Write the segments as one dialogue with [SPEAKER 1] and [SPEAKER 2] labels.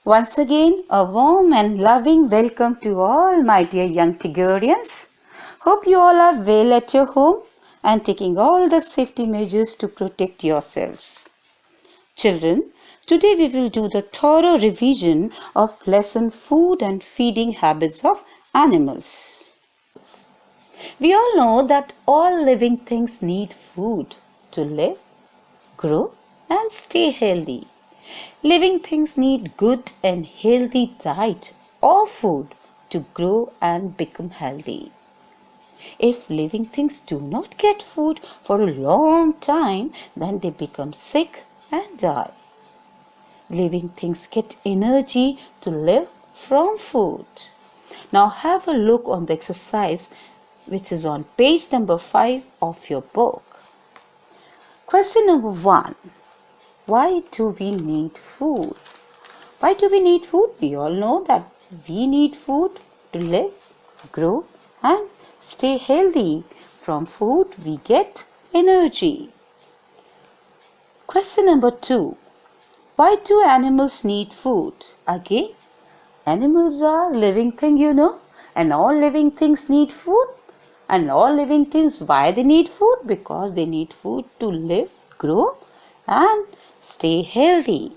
[SPEAKER 1] Once again, a warm and loving welcome to all my dear young Tigurians. Hope you all are well at your home and taking all the safety measures to protect yourselves. Children, today we will do the thorough revision of lesson Food and Feeding Habits of Animals. We all know that all living things need food to live, grow, and stay healthy. Living things need good and healthy diet or food to grow and become healthy. If living things do not get food for a long time, then they become sick and die. Living things get energy to live from food. Now have a look on the exercise which is on page number 5 of your book. Question number 1. Why do we need food? Why do we need food? We all know that we need food to live, grow, and stay healthy. From food, we get energy. Question number 2. Why do animals need food? Again, animals are living things, and all living things need food. And all living things, why they need food? Because they need food to live, grow, and stay healthy.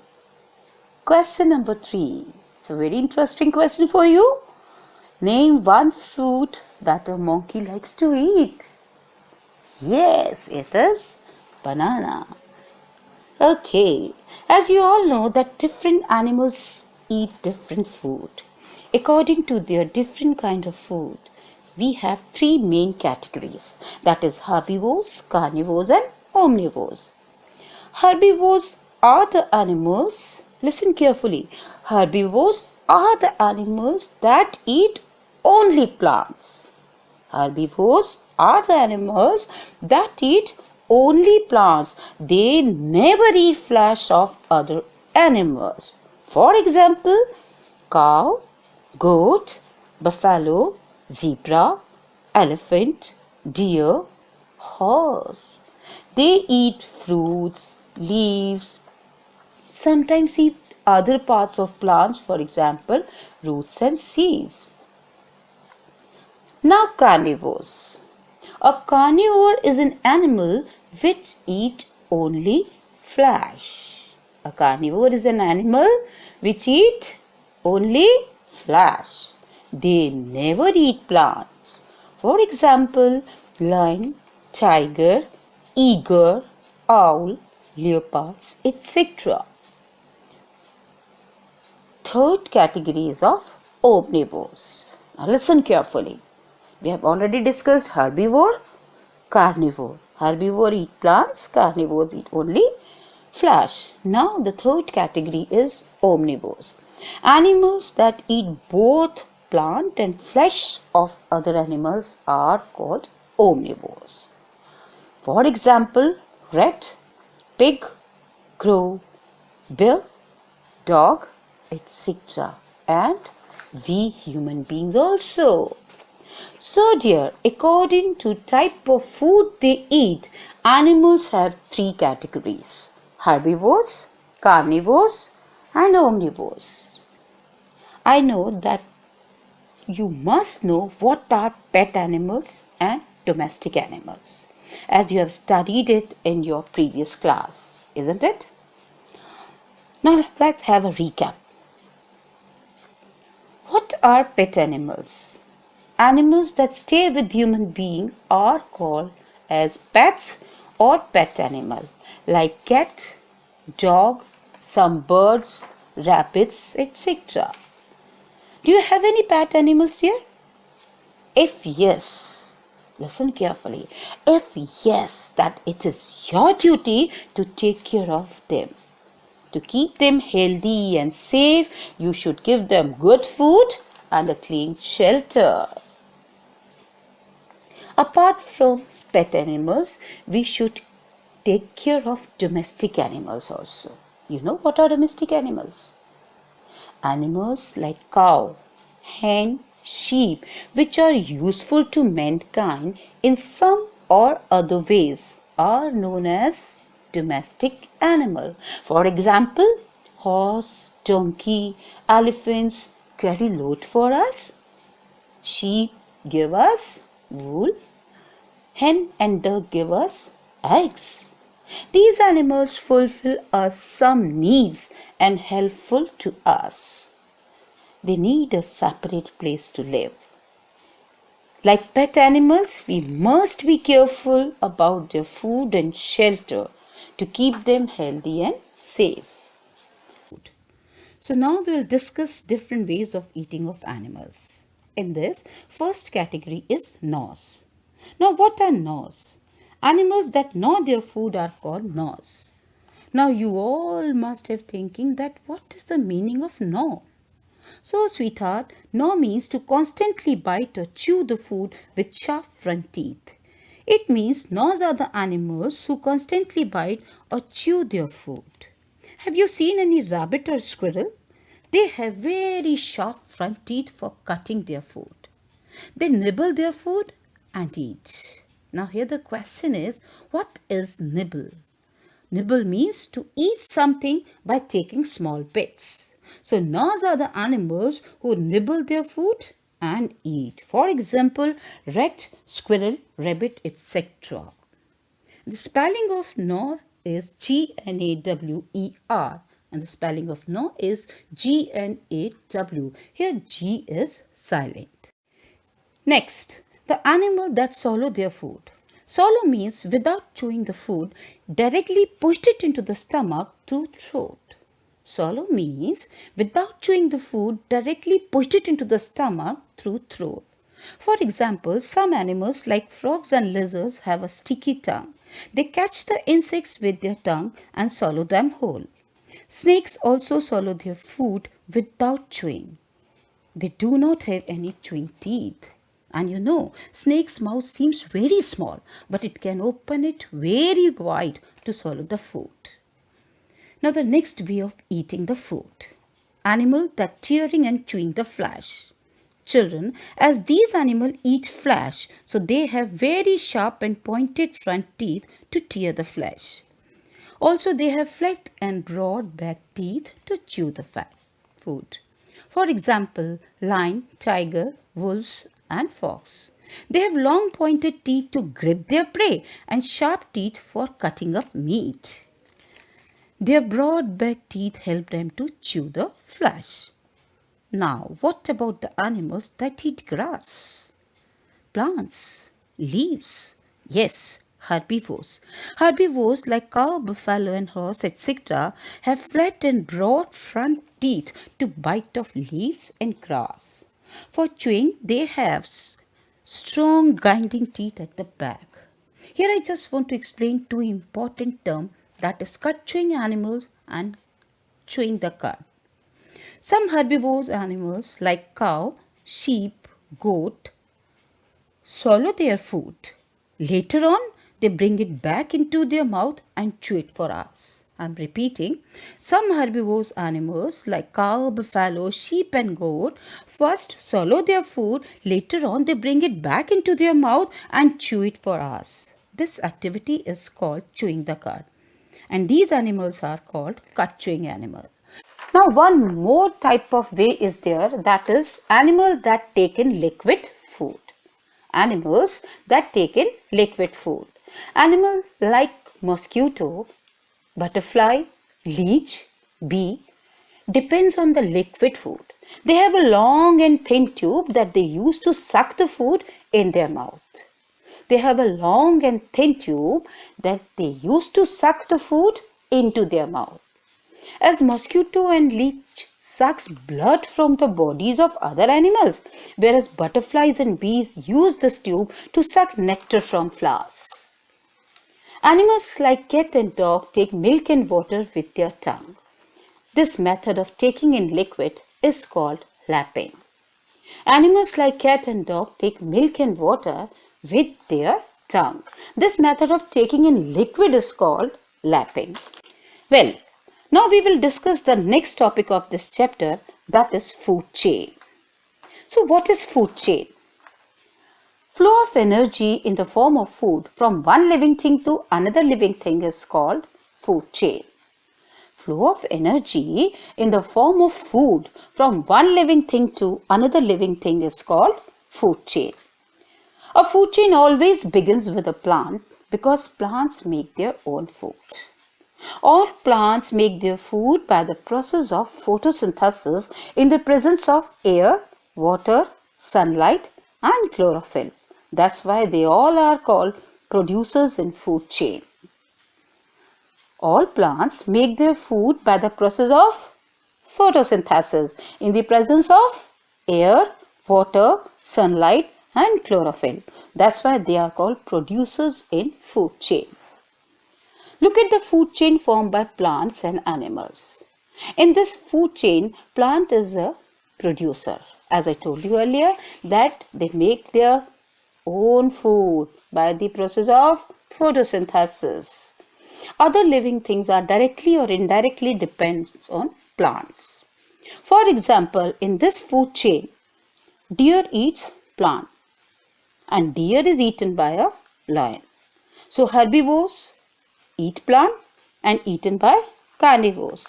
[SPEAKER 1] Question number 3. It's a very interesting question for you. Name one fruit that a monkey likes to eat. Yes, it is banana. Okay, as you all know that different animals eat different food. According to their different kind of food, we have 3 main categories. That is herbivores, carnivores, and omnivores. Herbivores are the animals, listen carefully, herbivores are the animals that eat only plants. Herbivores are the animals that eat only plants. They never eat flesh of other animals. For example, cow, goat, buffalo, zebra, elephant, deer, horse. They eat fruits, leaves, sometimes eat other parts of plants, for example, roots and seeds. Now carnivores. A carnivore is an animal which eats only flesh. A carnivore is an animal which eats only flesh. They never eat plants. For example, lion, tiger, eagle, owl, leopards, etc. Third category is of omnivores. Now listen carefully. We have already discussed herbivore, carnivore. Herbivore eat plants, carnivores eat only flesh. Now the third category is omnivores. Animals that eat both plant and flesh of other animals are called omnivores. For example, rat, pig, crow, bear, dog, etc. And we human beings also. So dear, according to type of food they eat, animals have 3 categories: herbivores, carnivores, and omnivores. I know that you must know what are pet animals and domestic animals, as you have studied it in your previous class, isn't it? Now let's have a recap. What are pet animals? Animals that stay with human beings are called as pets or pet animal, like cat, dog, some birds, rabbits, etc. Do you have any pet animals here? If yes, listen carefully. If yes, that it is your duty to take care of them. To keep them healthy and safe, you should give them good food and a clean shelter. Apart from pet animals, we should take care of domestic animals also. You know what are domestic animals? Animals like cow, hen, sheep, which are useful to mankind in some or other ways, are known as domestic animal. For example, horse, donkey, elephants carry load for us. Sheep give us wool. Hen and duck give us eggs. These animals fulfill us some needs and helpful to us. They need a separate place to live. Like pet animals, we must be careful about their food and shelter to keep them healthy and safe. So now we will discuss different ways of eating of animals. In this, first category is gnaws. Now what are gnaws? Animals that gnaw their food are called gnaws. Now you all must have thinking that what is the meaning of gnaw? So sweetheart, gnaw means to constantly bite or chew the food with sharp front teeth. It means gnaws are the animals who constantly bite or chew their food. Have you seen any rabbit or squirrel? They have very sharp front teeth for cutting their food. They nibble their food and eat. Now here the question is, what is nibble? Nibble means to eat something by taking small bits. So gnaws are the animals who nibble their food and eat. For example, rat, squirrel, rabbit, etc. The spelling of gnaw is Gnawer and the spelling of gnaw is Gnaw. Here G is silent. Next, the animal that swallow their food. Swallow means without chewing the food, directly pushed it into the stomach through throat. Swallow means without chewing the food, directly pushed it into the stomach through throat. For example, some animals like frogs and lizards have a sticky tongue. They catch the insects with their tongue and swallow them whole. Snakes also swallow their food without chewing. They do not have any chewing teeth. And you know, snake's mouth seems very small, but it can open it very wide to swallow the food. Now the next way of eating the food. Animal that tearing and chewing the flesh. Children, as these animals eat flesh, so they have very sharp and pointed front teeth to tear the flesh. Also, they have flat and broad back teeth to chew the food. For example, lion, tiger, wolves, and fox. They have long pointed teeth to grip their prey and sharp teeth for cutting up meat. Their broad back teeth help them to chew the flesh. Now, what about the animals that eat grass, plants, leaves? Yes, herbivores. Herbivores like cow, buffalo, and horse, etc., have flat and broad front teeth to bite off leaves and grass. For chewing, they have strong grinding teeth at the back. Here I just want to explain two important terms, that is cud chewing animals and chewing the cud. Some herbivorous animals like cow, sheep, goat swallow their food. Later on, they bring it back into their mouth and chew it for us. I'm repeating. Some herbivorous animals like cow, buffalo, sheep and goat first swallow their food. Later on, they bring it back into their mouth and chew it for us. This activity is called chewing the cud. And these animals are called cud chewing animals. Now one more type of way is there, that is animals that take in liquid food. Animals that take in liquid food. Animals like mosquito, butterfly, leech, bee depends on the liquid food. They have a long and thin tube that they use to suck the food in their mouth. They have a long and thin tube that they use to suck the food into their mouth. As mosquito and leech sucks blood from the bodies of other animals, whereas butterflies and bees use this tube to suck nectar from flowers. Animals like cat and dog take milk and water with their tongue. This method of taking in liquid is called lapping. Animals like cat and dog take milk and water with their tongue. This method of taking in liquid is called lapping. Well, now we will discuss the next topic of this chapter, that is food chain. So what is food chain? Flow of energy in the form of food from one living thing to another living thing is called food chain. flow of energy in the form of food from one living thing to another living thing is called food chain. A food chain always begins with a plant because plants make their own food. All plants make their food by the process of photosynthesis in the presence of air, water, sunlight and chlorophyll. That's why they all are called producers in food chain. All plants make their food by the process of photosynthesis in the presence of air, water, sunlight and chlorophyll. That's why they are called producers in food chain. Look at the food chain formed by plants and animals. In this food chain, plant is a producer. As I told you earlier, that they make their own food by the process of photosynthesis. Other living things are directly or indirectly depends on plants. For example, in this food chain, deer eats plant and deer is eaten by a lion. So herbivores eat plant and eaten by carnivores.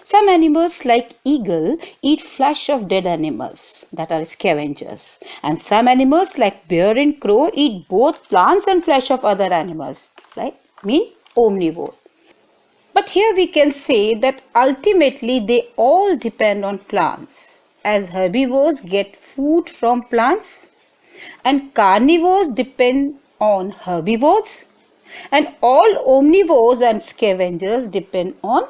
[SPEAKER 1] Some animals like eagle eat flesh of dead animals, that are scavengers, and some animals like bear and crow eat both plants and flesh of other animals, like omnivore. But here we can say that ultimately they all depend on plants, as herbivores get food from plants and carnivores depend on herbivores, and all omnivores and scavengers depend on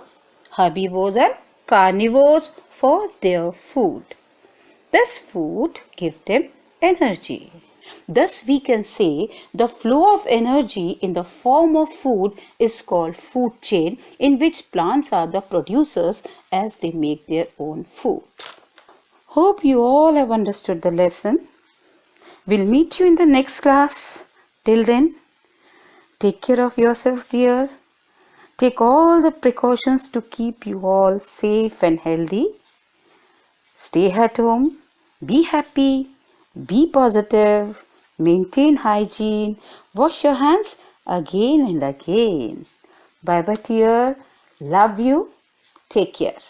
[SPEAKER 1] herbivores and carnivores for their food. This food gives them energy. Thus we can say the flow of energy in the form of food is called food chain, in which plants are the producers as they make their own food. Hope you all have understood the lesson. We'll meet you in the next class. Till then, take care of yourselves, dear. Take all the precautions to keep you all safe and healthy. Stay at home. Be happy. Be positive. Maintain hygiene. Wash your hands again and again. Bye bye, dear. Love you. Take care.